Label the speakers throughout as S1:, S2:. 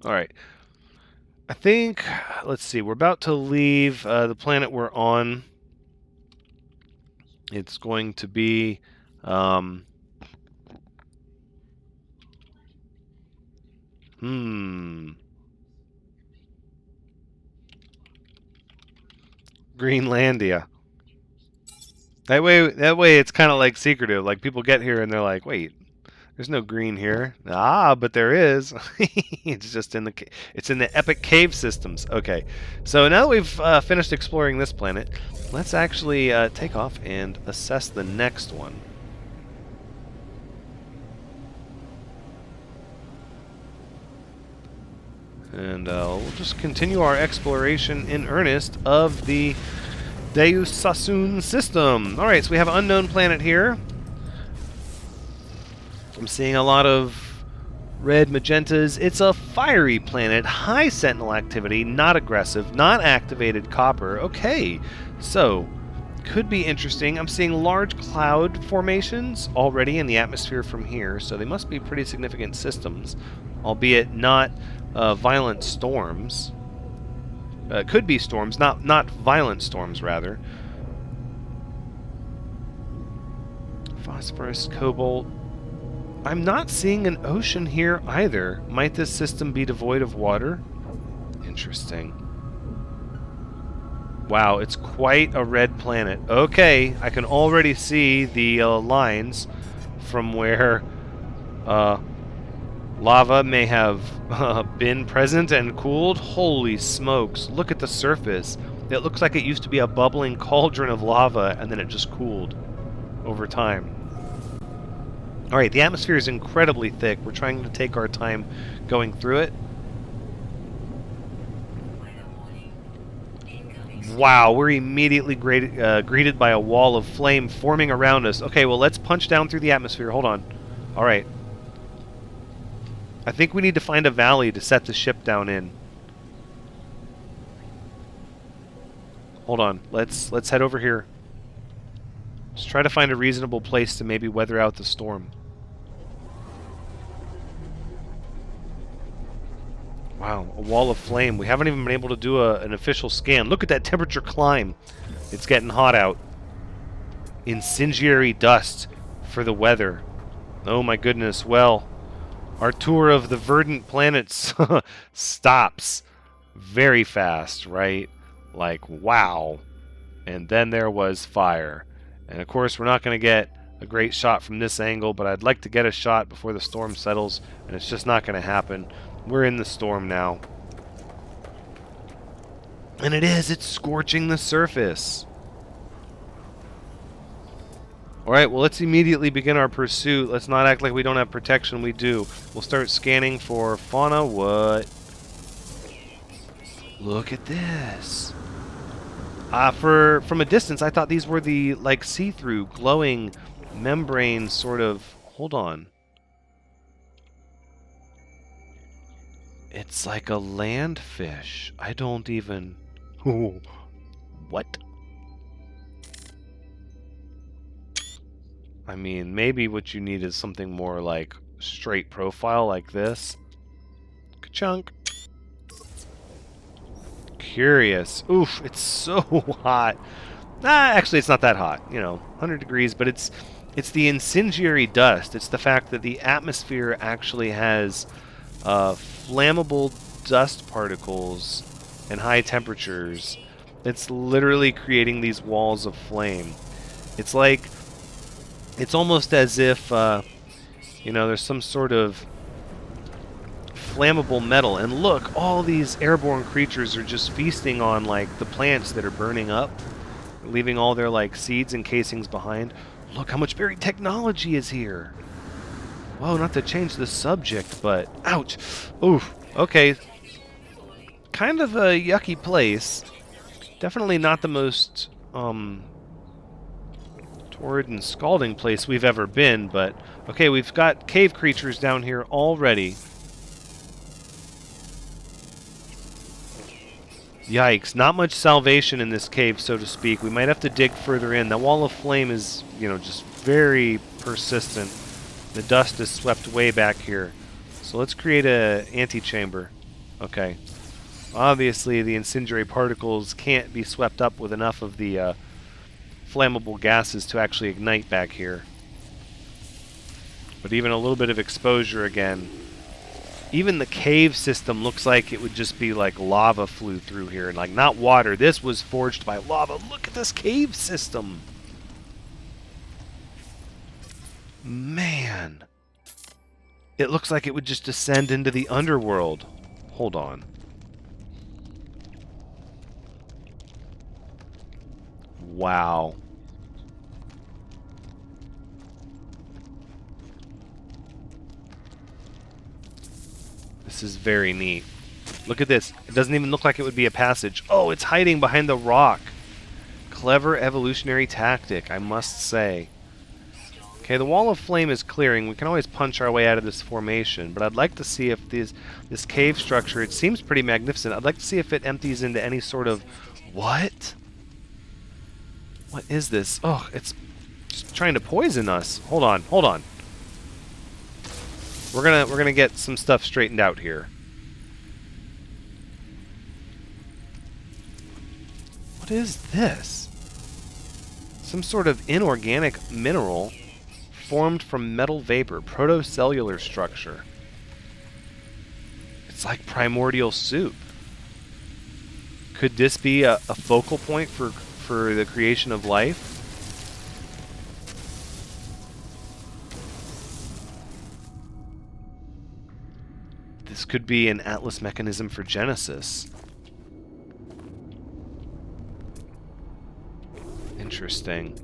S1: All right. I think, let's see, we're about to leave the planet we're on. It's going to be... Greenlandia. That way it's kind of like secretive. Like people get here and they're like, "Wait, there's no green here." Ah, but there is. It's just in the epic cave systems. Okay, so now that we've finished exploring this planet, let's actually take off and assess the next one. And we'll just continue our exploration in earnest of the Deus Sassoon system. Alright, so we have an unknown planet here. I'm seeing a lot of red magentas. It's a fiery planet, high sentinel activity, not aggressive, not activated copper. Okay, so could be interesting. I'm seeing large cloud formations already in the atmosphere from here, so they must be pretty significant systems, albeit not violent storms. Could be storms, not violent storms, rather. Phosphorus, cobalt. I'm not seeing an ocean here either. Might this system be devoid of water? Interesting. Wow, it's quite a red planet. Okay, I can already see the lines from where lava may have been present and cooled. Holy smokes, look at the surface. It looks like it used to be a bubbling cauldron of lava and then it just cooled over time. Alright, the atmosphere is incredibly thick. We're trying to take our time going through it. Wow, we're immediately greeted by a wall of flame forming around us. Okay, well, let's punch down through the atmosphere. Hold on. Alright. I think we need to find a valley to set the ship down in. Hold on. Let's head over here. Let's try to find a reasonable place to maybe weather out the storm. Wow, a wall of flame. We haven't even been able to do an official scan. Look at that temperature climb. It's getting hot out. Incendiary dust for the weather. Oh my goodness. Well, our tour of the verdant planets stops very fast, right? Like, wow. And then there was fire. And of course, we're not going to get a great shot from this angle, but I'd like to get a shot before the storm settles, and it's just not going to happen. We're in the storm now. And it's scorching the surface. Alright, well, let's immediately begin our pursuit. Let's not act like we don't have protection. We do. We'll start scanning for fauna. What? Look at this. From a distance, I thought these were the, like, see-through, glowing membrane sort of... Hold on. It's like a land fish. I don't even... What? I mean, maybe what you need is something more like straight profile like this. Ka-chunk. Curious. Oof, it's so hot. Actually, it's not that hot. You know, 100 degrees, but it's the incendiary dust. It's the fact that the atmosphere actually has flammable dust particles and high temperatures. It's literally creating these walls of flame. It's like, it's almost as if, you know, there's some sort of flammable metal. And look, all these airborne creatures are just feasting on, like, the plants that are burning up, leaving all their, like, seeds and casings behind. Look how much buried technology is here. Whoa, not to change the subject, but... Ouch! Oof. Okay. Kind of a yucky place. Definitely not the most, torrid and scalding place we've ever been, but... Okay, we've got cave creatures down here already. Yikes. Not much salvation in this cave, so to speak. We might have to dig further in. The wall of flame is, you know, just very persistent. The dust is swept way back here. So let's create a antechamber. Okay. Obviously, the incendiary particles can't be swept up with enough of the flammable gases to actually ignite back here. But even a little bit of exposure again. Even the cave system looks like it would just be like lava flew through here. And like, not water. This was forged by lava. Look at this cave system. Man. It looks like it would just descend into the underworld. Hold on. Wow. This is very neat. Look at this. It doesn't even look like it would be a passage. Oh, it's hiding behind the rock. Clever evolutionary tactic, I must say. Okay, the wall of flame is clearing. We can always punch our way out of this formation, but I'd like to see if this cave structure, it seems pretty magnificent. I'd like to see if it empties into any sort of... What? What is this? Oh, it's just trying to poison us. Hold on, hold on. We're gonna get some stuff straightened out here. What is this? Some sort of inorganic mineral formed from metal vapor, protocellular structure. It's like primordial soup. Could this be a focal point for the creation of life? This could be an Atlas mechanism for Genesis. Interesting.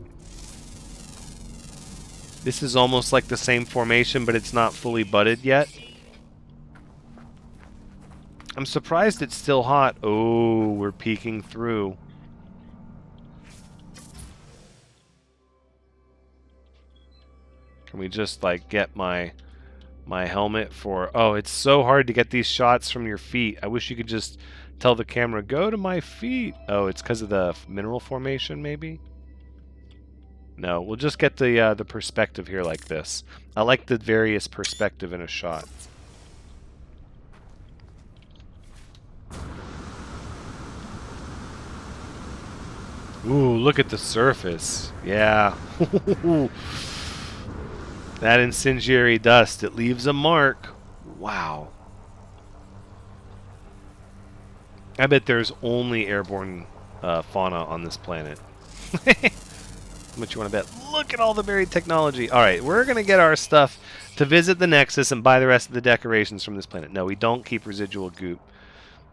S1: This is almost like the same formation, but it's not fully budded yet. I'm surprised it's still hot. Oh, we're peeking through. Can we just, like, get my helmet for... Oh, it's so hard to get these shots from your feet. I wish you could just tell the camera, go to my feet. Oh, it's because of the mineral formation, maybe? No, we'll just get the perspective here like this. I like the various perspective in a shot. Ooh, look at the surface. Yeah. That incendiary dust, it leaves a mark. Wow. I bet there's only airborne fauna on this planet. How much you want to bet? Look at all the buried technology. Alright, we're going to get our stuff to visit the Nexus and buy the rest of the decorations from this planet. No, we don't keep residual goop.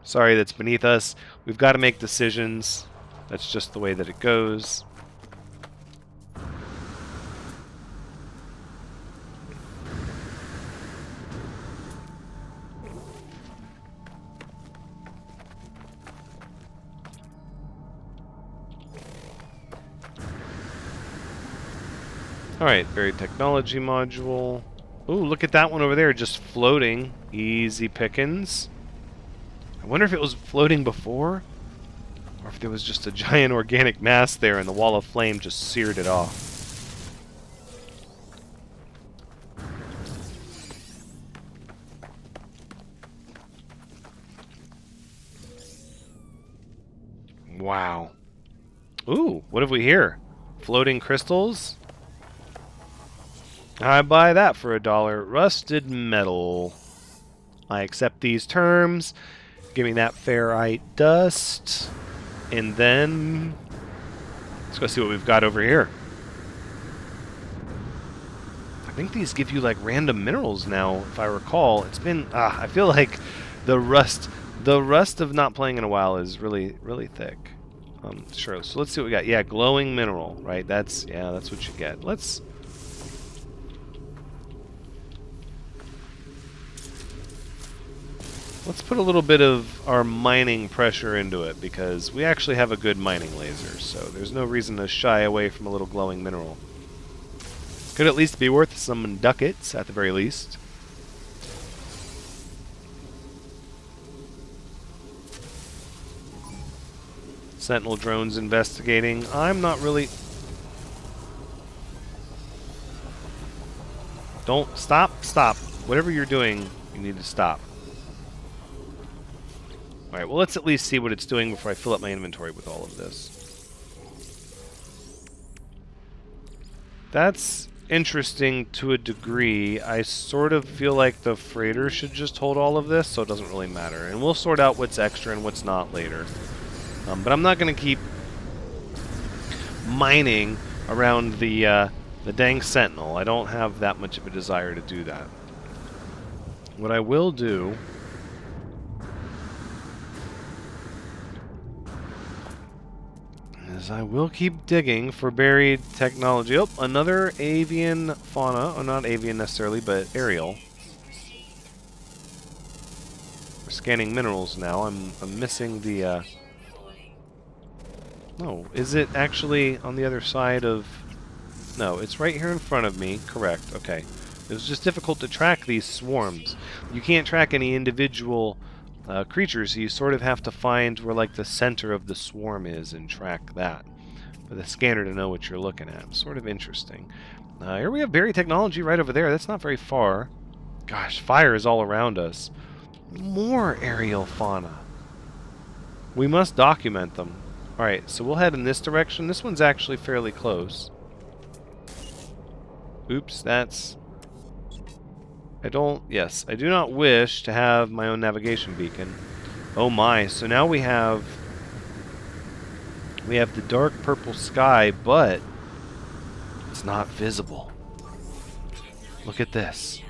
S1: Sorry, that's beneath us. We've got to make decisions. That's just the way that it goes. Alright, buried technology module. Ooh, look at that one over there, just floating. Easy pickings. I wonder if it was floating before? Or if there was just a giant organic mass there and the wall of flame just seared it off. Wow. Ooh, what have we here? Floating crystals? I buy that for $1. Rusted metal. I accept these terms. Give me that ferrite dust. And then... let's go see what we've got over here. I think these give you like random minerals now, if I recall. It's been... I feel like the rust of not playing in a while is really, really thick. Sure, so let's see what we got. Yeah, glowing mineral, right? That's what you get. Let's put a little bit of our mining pressure into it, because we actually have a good mining laser, so there's no reason to shy away from a little glowing mineral. Could at least be worth some ducats, at the very least. Sentinel drones investigating. I'm not really... Don't... Stop. Whatever you're doing, you need to stop. Alright, well, let's at least see what it's doing before I fill up my inventory with all of this. That's interesting to a degree. I sort of feel like the freighter should just hold all of this, so it doesn't really matter. And we'll sort out what's extra and what's not later. But I'm not going to keep mining around the dang Sentinel. I don't have that much of a desire to do that. What I will do is I will keep digging for buried technology. Oh, another avian fauna. Oh, not avian necessarily, but aerial. We're scanning minerals now. I'm missing the... No, is it actually on the other side of... No, it's right here in front of me. Correct, okay. It was just difficult to track these swarms. You can't track any individual creatures, so you sort of have to find where like the center of the swarm is and track that for the scanner to know what you're looking at. Sort of interesting. Here we have buried technology right over there. That's not very far. Gosh, fire is all around us. More aerial fauna. We must document them. Alright, so we'll head in this direction. This one's actually fairly close. Oops, that's... Yes, I do not wish to have my own navigation beacon. Oh my, so now we have the dark purple sky, but it's not visible. Look at this.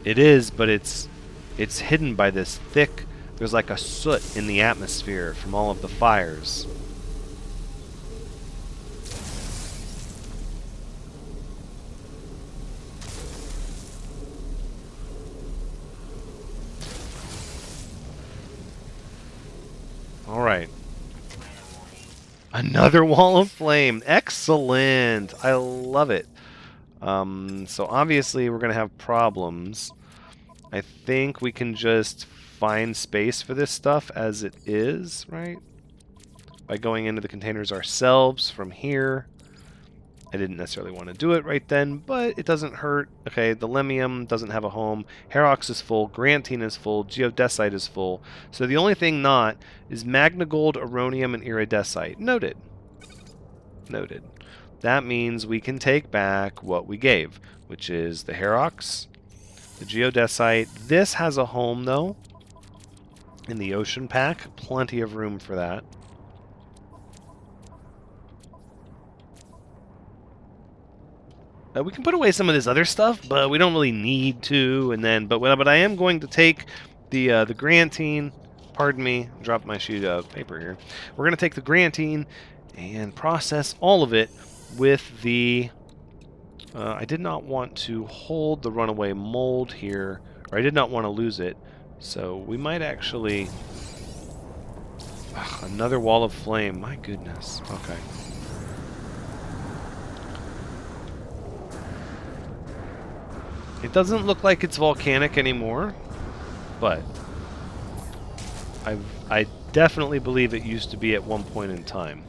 S1: It is, but it's hidden by this thick, there's like a soot in the atmosphere from all of the fires. Alright. Another wall of flame. Excellent. I love it. So obviously we're going to have problems. I think we can just find space for this stuff as it is, right? By going into the containers ourselves from here. I didn't necessarily want to do it right then, but it doesn't hurt. Okay, the Lemium doesn't have a home. Herox is full. Grantine is full. Geodesite is full. So the only thing not is Magnagold, Aronium, and Iridesite. Noted. Noted. That means we can take back what we gave, which is the Herox, the Geodesite. This has a home, though, in the Ocean Pack. Plenty of room for that. We can put away some of this other stuff, but we don't really need to. And then, but I am going to take the Grantine. Pardon me, drop my sheet of paper here. We're going to take the Grantine and process all of it with the. I did not want to hold the runaway mold here, or I did not want to lose it. So we might actually. Ugh, another wall of flame. My goodness. Okay. It doesn't look like it's volcanic anymore, but I definitely believe it used to be at one point in time.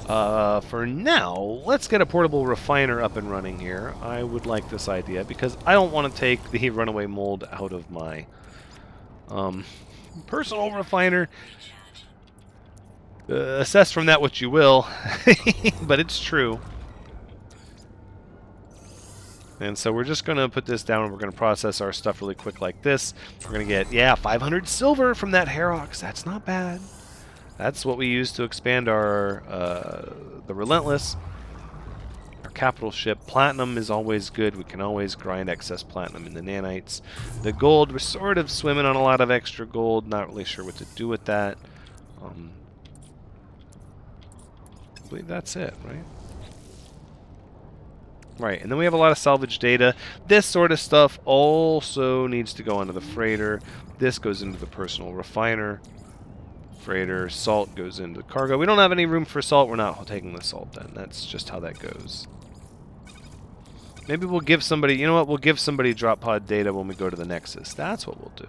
S1: For now, let's get a portable refiner up and running here. I would like this idea because I don't want to take the runaway mold out of my personal refiner. Assess from that what you will, but it's true. And so we're just going to put this down and we're going to process our stuff really quick like this. We're going to get, yeah, 500 silver from that Herox. That's not bad. That's what we use to expand our, the Relentless, our capital ship. Platinum is always good. We can always grind excess platinum in the nanites. The gold, we're sort of swimming on a lot of extra gold. Not really sure what to do with that. I believe that's it, right? Right, and then we have a lot of salvage data. This sort of stuff also needs to go onto the freighter. This goes into the personal refiner. Freighter, salt goes into cargo. We don't have any room for salt. We're not taking the salt then. That's just how that goes. Maybe we'll give somebody, you know what, we'll give somebody drop pod data when we go to the Nexus. That's what we'll do.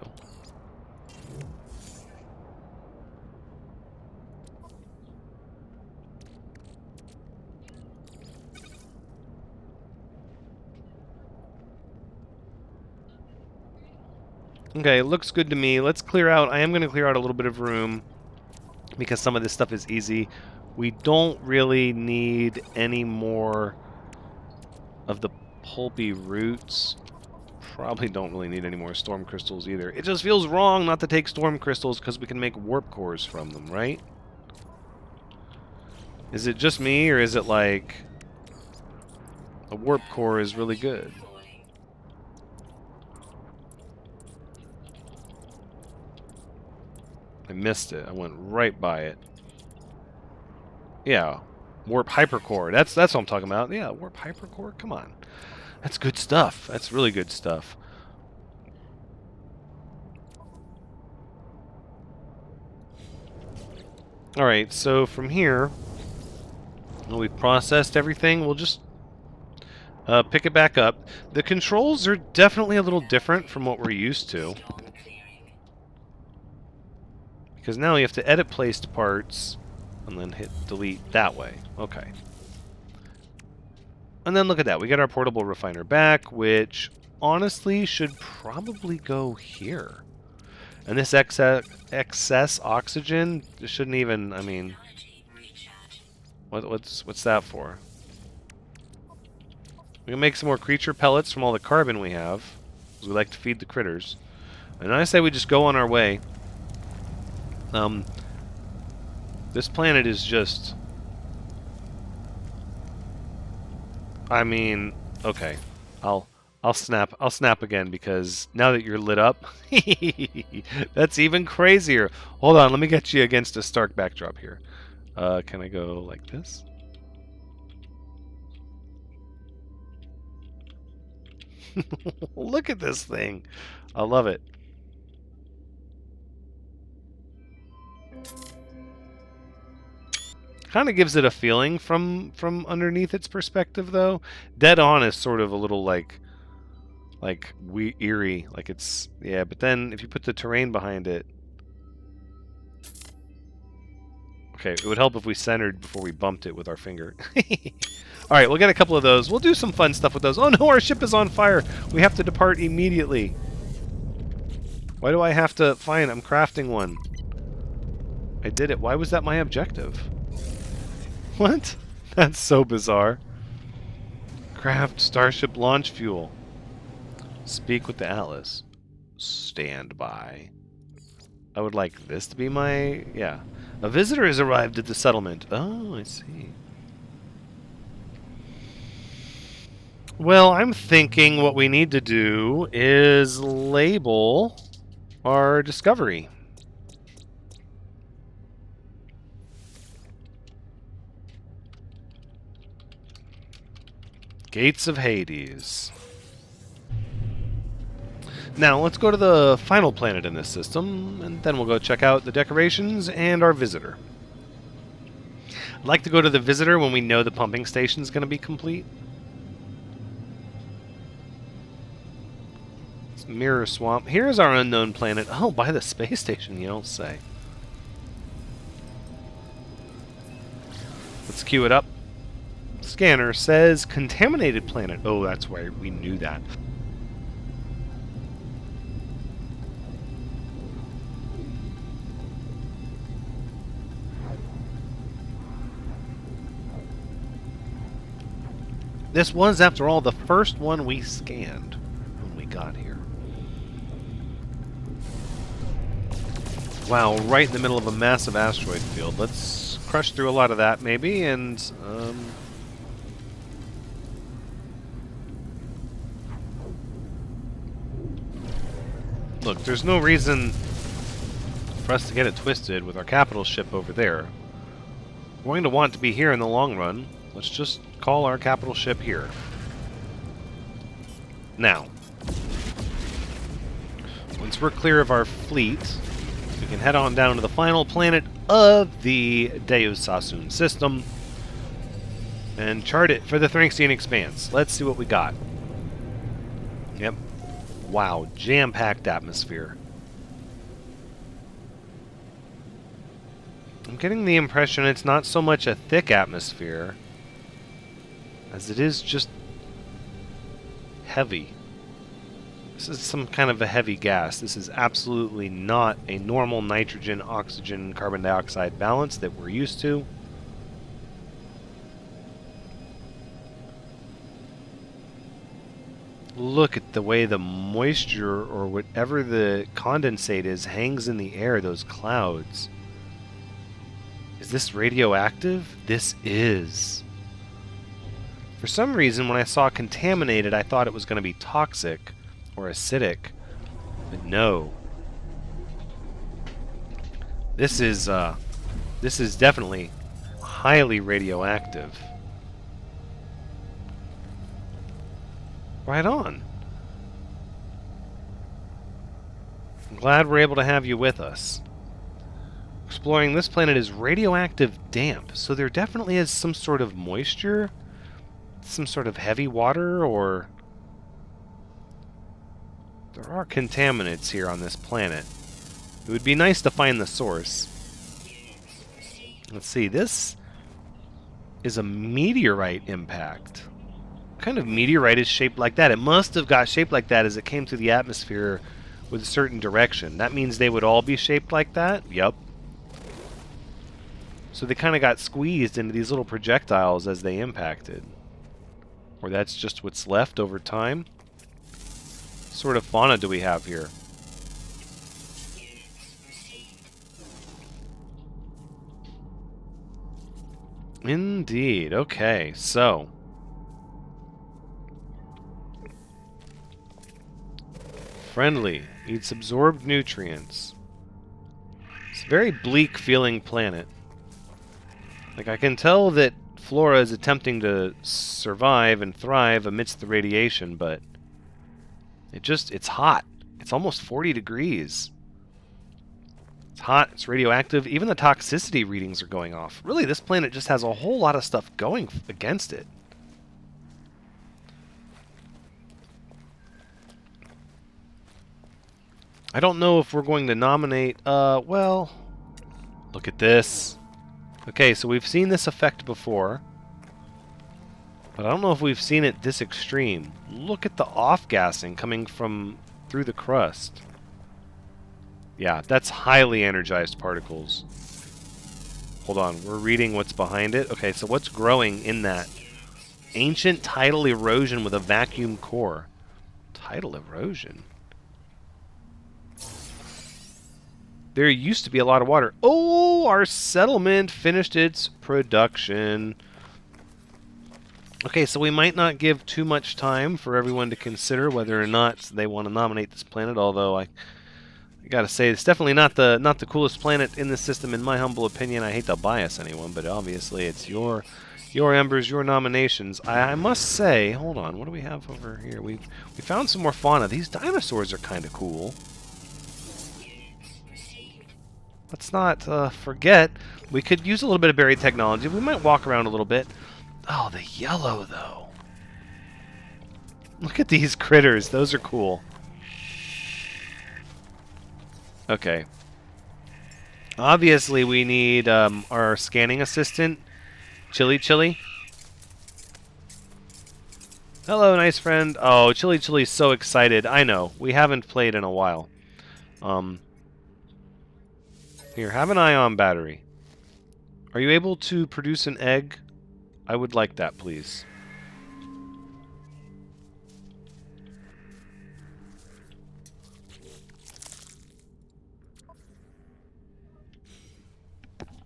S1: Okay, looks good to me. Let's clear out. I am going to clear out a little bit of room because some of this stuff is easy. We don't really need any more of the pulpy roots. Probably don't really need any more storm crystals either. It just feels wrong not to take storm crystals because we can make warp cores from them, right? Is it just me, or is it like a warp core is really good? I missed it. I went right by it. Yeah, warp hypercore. That's what I'm talking about. Yeah, warp hypercore. Come on, that's good stuff. That's really good stuff. All right, so from here, when we've processed everything, we'll just pick it back up. The controls are definitely a little different from what we're used to. Because now you have to edit placed parts and then hit delete that way. Okay. And then look at that. We get our portable refiner back, which honestly should probably go here. And this excess oxygen shouldn't even, I mean, what's that for? We can make some more creature pellets from all the carbon we have, because we like to feed the critters. And I say we just go on our way. This planet is just... I mean, okay. I'll snap again because now that you're lit up, that's even crazier. Hold on, let me get you against a stark backdrop here. Can I go like this? Look at this thing. I love it. Kind of gives it a feeling from underneath its perspective, though. Dead on is sort of a little like eerie, like it's, yeah. But then if you put the terrain behind it, okay, it would help if we centered before we bumped it with our finger. All right, we'll get a couple of those. We'll do some fun stuff with those. Oh no, our ship is on fire. We have to depart immediately. Why do I have to? Fine, I'm crafting one. I did it. Why was that my objective? What? That's so bizarre. Craft starship launch fuel. Speak with the Atlas. Stand by. I would like this to be my... yeah. A visitor has arrived at the settlement. Oh, I see. Well, I'm thinking what we need to do is label our discovery. Gates of Hades. Now, let's go to the final planet in this system, and then we'll go check out the decorations and our visitor. I'd like to go to the visitor when we know the pumping station is going to be complete. It's Mirror Swamp. Here's our unknown planet. Oh, by the space station, you don't say. Let's queue it up. Scanner says contaminated planet. Oh, that's why we knew that. This was, after all, the first one we scanned when we got here. Wow, right in the middle of a massive asteroid field. Let's crush through a lot of that, maybe, and... look, there's no reason for us to get it twisted with our capital ship over there. We're going to want to be here in the long run. Let's just call our capital ship here. Now, once we're clear of our fleet, we can head on down to the final planet of the Deus Sassoon system and chart it for the Thranxian Expanse. Let's see what we got. Yep. Wow, jam-packed atmosphere. I'm getting the impression it's not so much a thick atmosphere as it is just heavy. This is some kind of a heavy gas. This is absolutely not a normal nitrogen, oxygen, carbon dioxide balance that we're used to. Look at the way the moisture, or whatever the condensate is, hangs in the air, those clouds. Is this radioactive? This is. For some reason, when I saw contaminated, I thought it was going to be toxic or acidic, but no. This is definitely highly radioactive. Right on. I'm glad we're able to have you with us. Exploring this planet is radioactive damp, so there definitely is some sort of moisture, some sort of heavy water, or there are contaminants here on this planet. It would be nice to find the source. Let's see, this is a meteorite impact. What kind of meteorite is shaped like that? It must have got shaped like that as it came through the atmosphere with a certain direction. That means they would all be shaped like that? Yup. So they kind of got squeezed into these little projectiles as they impacted. Or that's just what's left over time? What sort of fauna do we have here? Indeed. Okay, so friendly. Eats absorbed nutrients. It's a very bleak feeling planet. Like, I can tell that flora is attempting to survive and thrive amidst the radiation, but it's hot. It's almost 40 degrees. It's hot, it's radioactive, even the toxicity readings are going off. Really, this planet just has a whole lot of stuff going against it. I don't know if we're going to nominate, well, look at this. Okay, so we've seen this effect before, but I don't know if we've seen it this extreme. Look at the off-gassing coming from through the crust. Yeah, that's highly energized particles. Hold on, we're reading what's behind it. Okay, so what's growing in that? Ancient tidal erosion with a vacuum core. Tidal erosion? There used to be a lot of water. Oh, our settlement finished its production. Okay, so we might not give too much time for everyone to consider whether or not they want to nominate this planet, although I gotta say, it's definitely not the coolest planet in this system, in my humble opinion. I hate to bias anyone, but obviously it's your embers, your nominations. I must say, hold on, what do we have over here? We found some more fauna. These dinosaurs are kind of cool. Let's not forget, we could use a little bit of buried technology. We might walk around a little bit. Oh, the yellow, though. Look at these critters. Those are cool. Okay. Obviously, we need our scanning assistant, Chili Chili. Hello, nice friend. Oh, Chili Chili's so excited. I know. We haven't played in a while. Here, have an ion battery. Are you able to produce an egg? I would like that, please.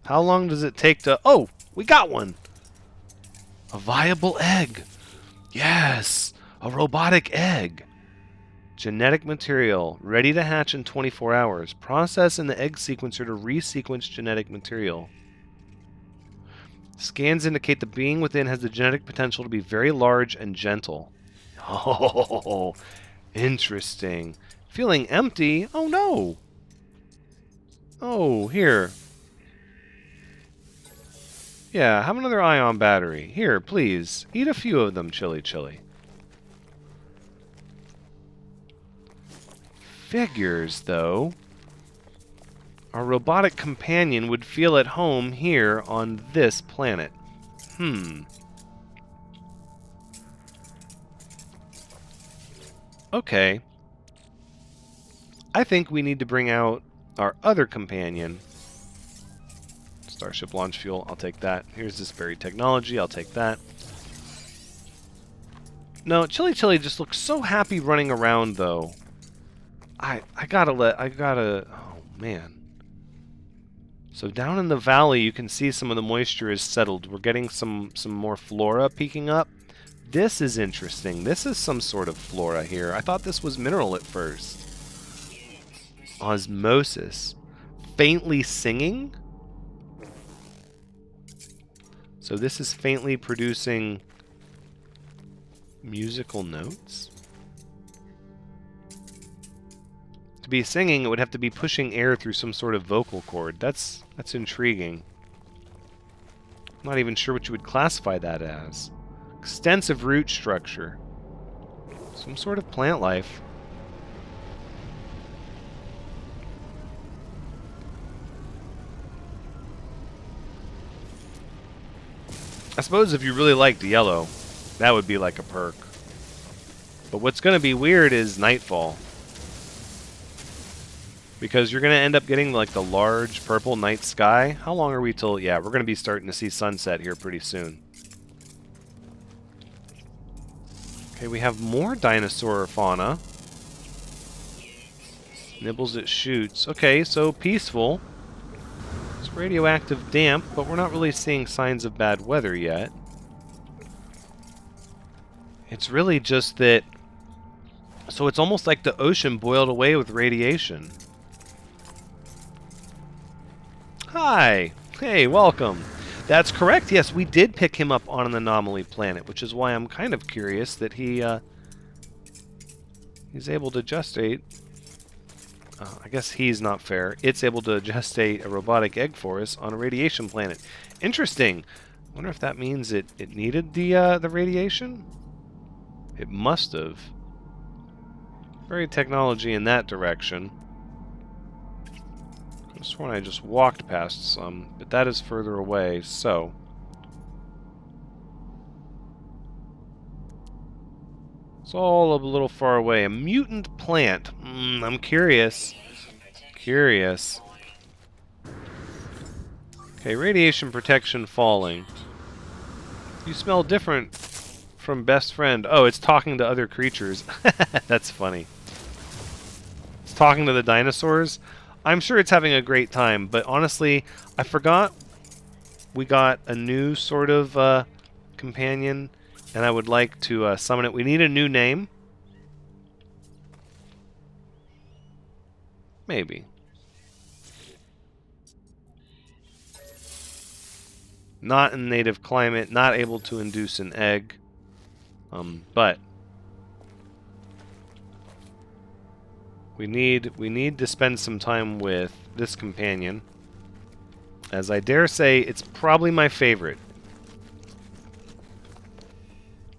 S1: How long does it take to... Oh, we got one! A viable egg! Yes! A robotic egg! Genetic material. Ready to hatch in 24 hours. Process in the egg sequencer to resequence genetic material. Scans indicate the being within has the genetic potential to be very large and gentle. Oh, interesting. Feeling empty? Oh no! Oh, here. Yeah, have another ion battery. Here, please. Eat a few of them, Chili Chili. Figures, though. Our robotic companion would feel at home here on this planet. Okay. I think we need to bring out our other companion. Starship launch fuel, I'll take that. Here's this buried technology, I'll take that. No, Chili just looks so happy running around, though. I gotta... Oh, man. So down in the valley, you can see some of the moisture is settled. We're getting some more flora peeking up. This is interesting. This is some sort of flora here. I thought this was mineral at first. Osmosis. Faintly singing? So this is faintly producing musical notes? To be singing, it would have to be pushing air through some sort of vocal cord. That's intriguing. I'm not even sure what you would classify that as. Extensive root structure. Some sort of plant life. I suppose if you really liked yellow, that would be like a perk. But what's going to be weird is nightfall. Because you're going to end up getting like the large purple night sky. How long are we till... Yeah, we're going to be starting to see sunset here pretty soon. Okay, we have more dinosaur fauna. Nibbles at shoots. Okay, so peaceful. It's radioactive damp, but we're not really seeing signs of bad weather yet. It's really just that... So it's almost like the ocean boiled away with radiation. Hi! Hey, welcome! That's correct, yes, we did pick him up on an anomaly planet, which is why I'm kind of curious that he's able to gestate... I guess he's not fair. It's able to gestate a robotic egg for us on a radiation planet. Interesting! I wonder if that means it needed the radiation? It must have. Very technology in that direction. I sworn I just walked past some, but that is further away, so... It's all a little far away. A mutant plant. I'm curious. Curious. Okay, radiation protection falling. You smell different from best friend. Oh, it's talking to other creatures. That's funny. It's talking to the dinosaurs. I'm sure it's having a great time, but honestly, I forgot we got a new sort of companion, and I would like to summon it. We need a new name. Maybe. Not in native climate, not able to induce an egg. But we need to spend some time with this companion, as I dare say it's probably my favorite.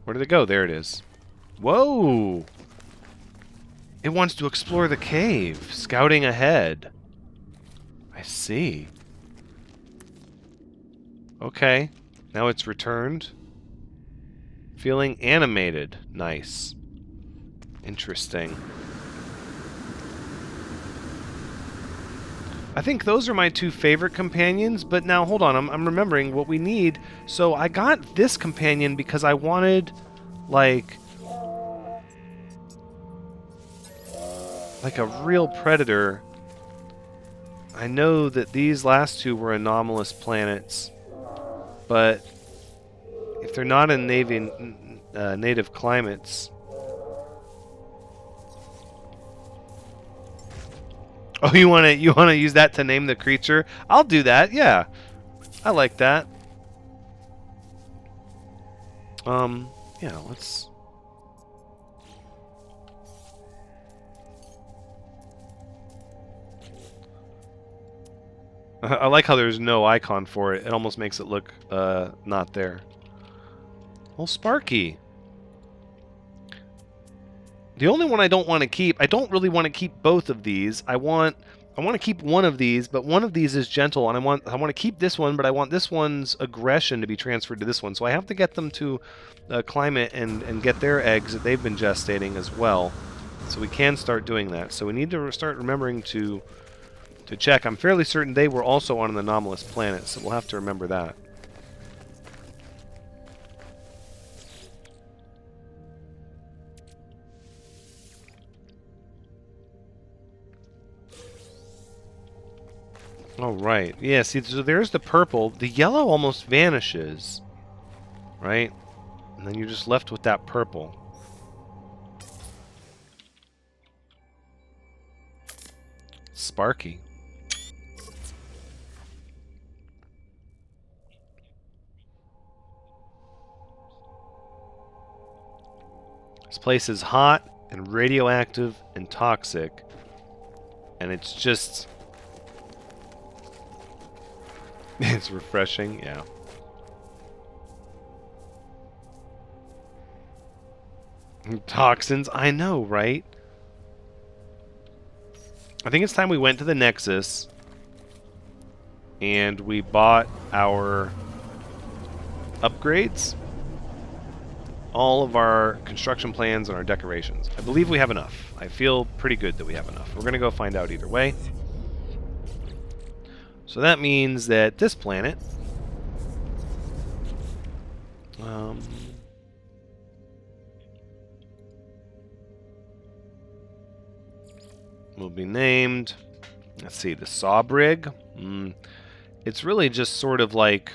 S1: Where did it go? There it is. Whoa! It wants to explore the cave, scouting ahead. I see. Okay, now it's returned. Feeling animated. Nice. Interesting. I think those are my two favorite companions, but now hold on, I'm remembering what we need. So I got this companion because I wanted, like a real predator. I know that these last two were anomalous planets, but if they're not in native climates... Oh, you wanna use that to name the creature? I'll do that. Yeah, I like that. Yeah, let's. I like how there's no icon for it. It almost makes it look not there. Well, Sparky. The only one I don't want to keep, I don't really want to keep both of these. I want to keep one of these, but one of these is gentle, and I want to keep this one, but I want this one's aggression to be transferred to this one. So I have to get them to climate and get their eggs that they've been gestating as well. So we can start doing that. So we need to start remembering to check. I'm fairly certain they were also on an anomalous planet, so we'll have to remember that. Oh, right. Yeah, see, so there's the purple. The yellow almost vanishes, right? And then you're just left with that purple. Sparky. This place is hot and radioactive and toxic. And it's just... it's refreshing, yeah. Toxins, I know, right? I think it's time we went to the Nexus and we bought our upgrades, all of our construction plans and our decorations. I believe we have enough. I feel pretty good that we have enough. We're going to go find out either way. So that means that this planet will be named, let's see, the Sawbrig. It's really just sort of like...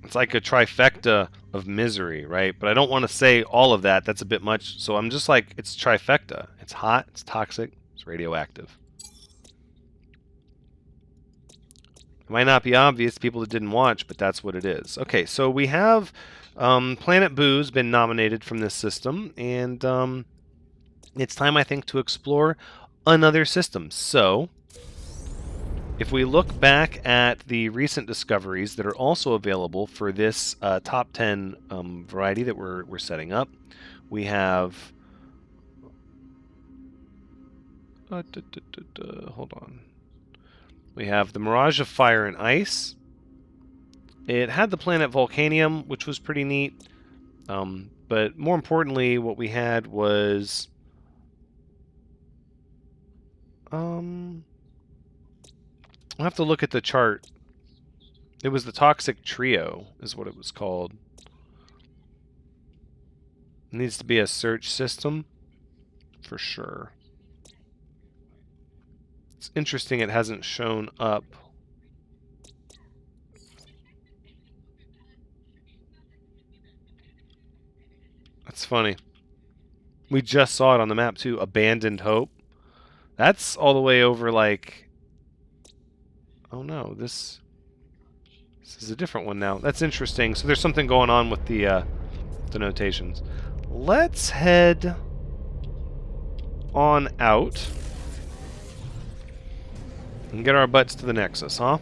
S1: it's like a trifecta of misery, right? But I don't want to say all of that. That's a bit much. So I'm just like, it's trifecta. It's hot, it's toxic, it's radioactive. It might not be obvious to people that didn't watch, but that's what it is. Okay, so we have Planet Boo's been nominated from this system, and it's time, I think, to explore another system. So if we look back at the recent discoveries that are also available for this top 10 variety that we're setting up, we have... hold on. We have the Mirage of Fire and Ice. It had the planet Volcanium, which was pretty neat. But more importantly, what we had was... I'll have to look at the chart. It was the Toxic Trio, is what it was called. It needs to be a search system, for sure. It's interesting it hasn't shown up. That's funny. We just saw it on the map, too. Abandoned Hope. That's all the way over, like... oh, no. This is a different one now. That's interesting. So there's something going on with the notations. Let's head on out and get our butts to the Nexus, huh?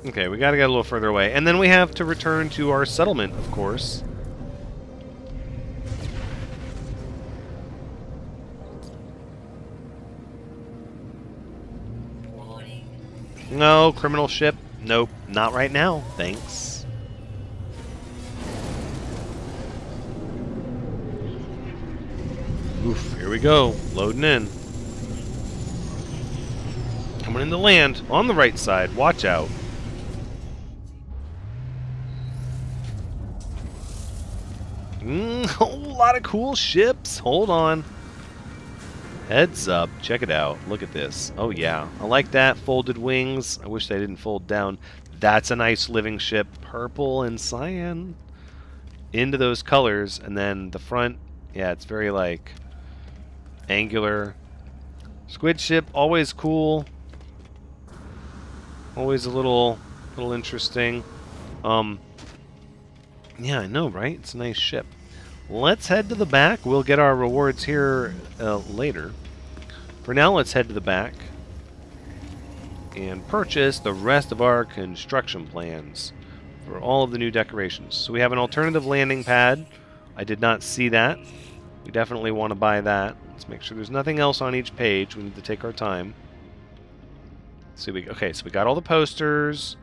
S1: Okay, we gotta get a little further away. And then we have to return to our settlement, of course. No, criminal ship. Nope, not right now. Thanks. Oof, here we go. Loading in. Coming into land. On the right side. Watch out. A whole lot of cool ships. Hold on. Heads up. Check it out. Look at this. Oh, yeah. I like that. Folded wings. I wish they didn't fold down. That's a nice living ship. Purple and cyan. Into those colors. And then the front. Yeah, it's very, like, angular. Squid ship. Always cool. Always a little interesting. Yeah, I know, right? It's a nice ship. Let's head to the back. We'll get our rewards here later. For now, let's head to the back and purchase the rest of our construction plans for all of the new decorations. So we have an alternative landing pad. I did not see that. We definitely want to buy that. Let's make sure there's nothing else on each page. We need to take our time. Okay, so we got all the posters,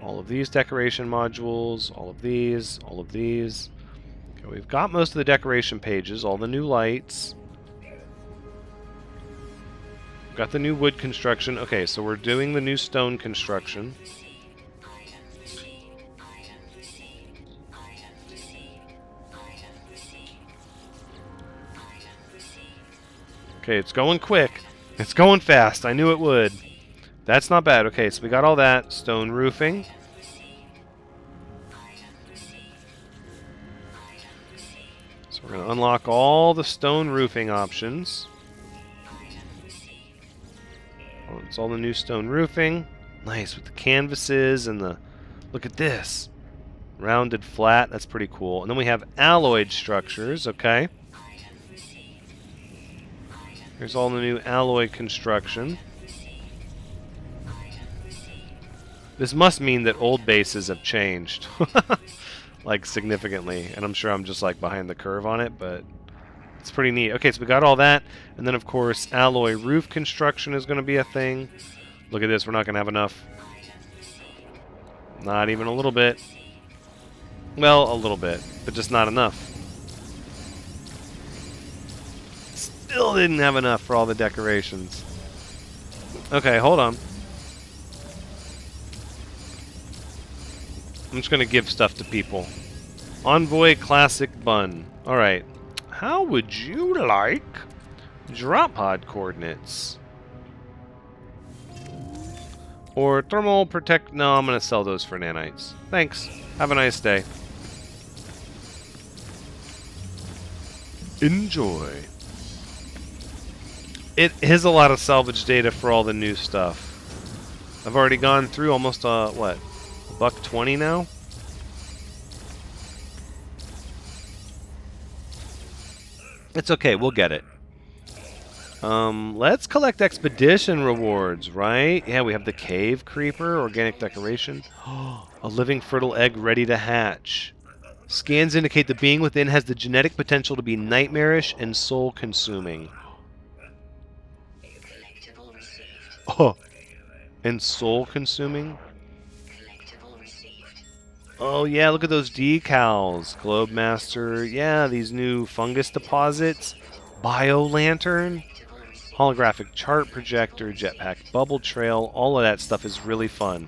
S1: all of these decoration modules, all of these, all of these. Okay, we've got most of the decoration pages, all the new lights. We've got the new wood construction. Okay, so we're doing the new stone construction. Okay, it's going quick. It's going fast. I knew it would. That's not bad. Okay, so we got all that. Stone roofing. So we're going to unlock all the stone roofing options. Oh, it's all the new stone roofing. Nice, with the canvases and the... Look at this. Rounded flat. That's pretty cool. And then we have alloyed structures. Okay. Here's all the new alloy construction. This must mean that old bases have changed. Like, significantly. And I'm sure I'm just, like, behind the curve on it, but it's pretty neat. Okay, so we got all that. And then, of course, alloy roof construction is going to be a thing. Look at this. We're not going to have enough. Not even a little bit. Well, a little bit, but just not enough. Still didn't have enough for all the decorations. Okay, hold on. I'm just going to give stuff to people. Envoy Classic Bun. Alright. How would you like drop pod coordinates? Or thermal protect... No, I'm going to sell those for nanites. Thanks. Have a nice day. Enjoy. It is a lot of salvage data for all the new stuff. I've already gone through almost, what? $1.20 now? It's okay, we'll get it. Let's collect expedition rewards, right? Yeah, we have the cave creeper, organic decoration. A living fertile egg ready to hatch. Scans indicate the being within has the genetic potential to be nightmarish and soul-consuming. Oh, and soul-consuming? Oh yeah, look at those decals. Globe Master. Yeah, these new fungus deposits. Bio-lantern. Holographic chart projector. Jetpack bubble trail. All of that stuff is really fun.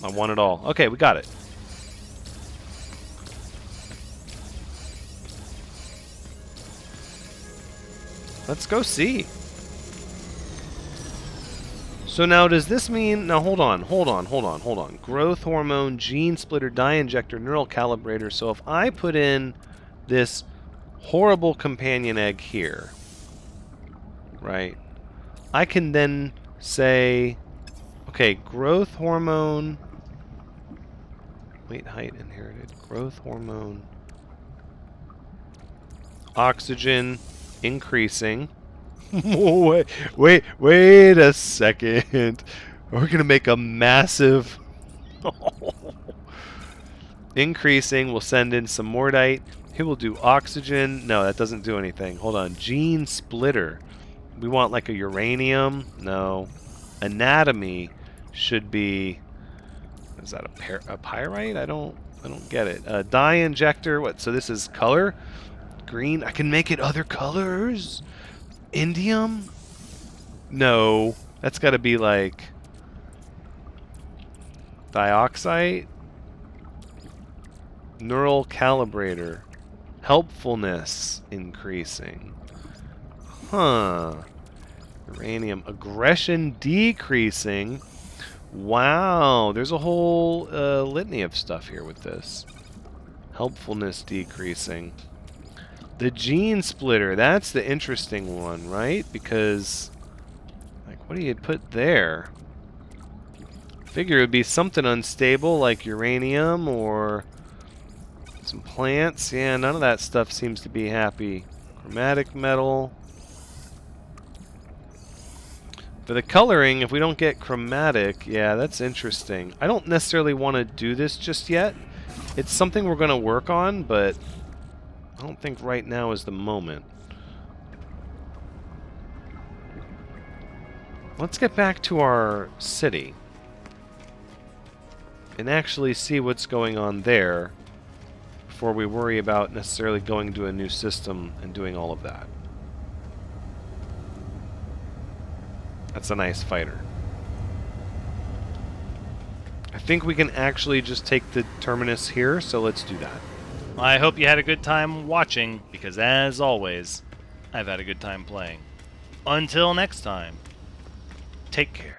S1: I want it all. Okay, we got it. Let's go see. So now does this mean... Now hold on. Growth hormone, gene splitter, dye injector, neural calibrator. So if I put in this horrible companion egg here, right, I can then say, okay, growth hormone... Weight, height, inherited. Growth hormone. Oxygen increasing. wait a second. We're gonna make a massive increasing. We'll send in some mordite. He will do oxygen. No, that doesn't do anything. Hold on. Gene splitter. We want like a uranium. No. Anatomy should be... Is that a pyrite? I don't get it. Dye injector. What? So this is color? Green. I can make it other colors. Indium? No. That's got to be like dioxide. Neural calibrator. Helpfulness increasing. Huh. Uranium. Aggression decreasing. Wow. There's a whole litany of stuff here with this. Helpfulness decreasing. The gene splitter, that's the interesting one, right? Because, like, what do you put there? Figure it would be something unstable like uranium or some plants. Yeah, none of that stuff seems to be happy. Chromatic metal. For the coloring, if we don't get chromatic, yeah, that's interesting. I don't necessarily want to do this just yet. It's something we're going to work on, but I don't think right now is the moment. Let's get back to our city and actually see what's going on there before we worry about necessarily going to a new system and doing all of that. That's a nice fighter. I think we can actually just take the terminus here, so let's do that.
S2: I hope you had a good time watching, because as always, I've had a good time playing. Until next time, take care.